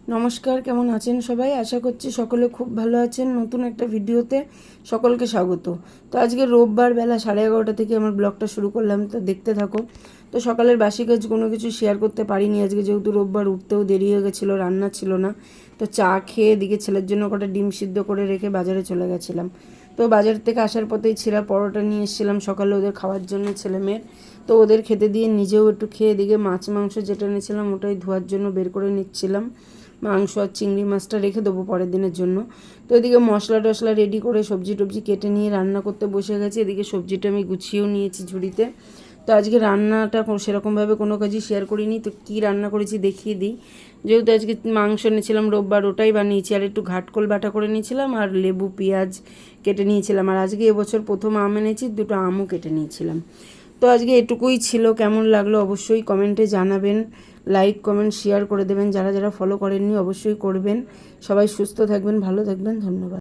নমস্কার, কেমন আছেন সবাই? আশা করছি সকলে খুব ভালো আছেন। নতুন একটা ভিডিওতে সকলকে স্বাগত। তো আজকে রোববার বেলা 11:30 থেকে আমার ব্লগটা শুরু করলাম, তো দেখতে থাকো। তো সকালের বাসি কাজ কোনো কিছু শেয়ার করতে পারিনি আজকে, যেহেতু রোববার উঠতেও দেরি হয়ে গেছিলো, রান্না ছিল না। তো চা খেয়ে এদিকে ছেলের জন্য কটা ডিম সিদ্ধ করে রেখে বাজারে চলে গেছিলাম। তো বাজার থেকে আসার পথেই ছিঁড়া পরোটা নিয়ে এসেছিলাম সকালে ওদের খাওয়ার জন্য, ছেলে মেয়ের। তো ওদের খেতে দিয়ে নিজেও একটু খেয়ে এদিকে মাছ মাংস যেটা এনেছিলাম ওটাই ধোয়ার জন্য বের করে নিচ্ছিলাম। মাংস আর চিংড়ি মাছটা রেখে দেবো পরের দিনের জন্য। তো এদিকে মশলা টশলা রেডি করে সবজি টবজি কেটে নিয়ে রান্না করতে বসে গেছি। এদিকে সবজিটা আমি গুছিয়েও নিয়েছি ঝুড়িতে। তো আজকে রান্নাটা সেরকমভাবে কোনো কাজই শেয়ার করিনি। তো কী রান্না করেছি দেখিয়ে দিই। যেহেতু আজকে মাংস এনেছিলাম রোববার, ওটাই বানিয়েছি। আর একটু ঘাটকোল বাটা করে নিয়েছিলাম, আর লেবু পেঁয়াজ কেটে নিয়েছিলাম। আর আজকে এবছর প্রথম আম এনেছি, দুটো আমও কেটে নিয়েছিলাম। তো আজকে এটুকুই ছিল। কেমন লাগলো অবশ্যই কমেন্টে জানাবেন। লাইক কমেন্ট শেয়ার করে দেবেন। যারা যারা ফলো করেননি অবশ্যই করবেন। সবাই সুস্থ থাকবেন, ভালো থাকবেন। ধন্যবাদ।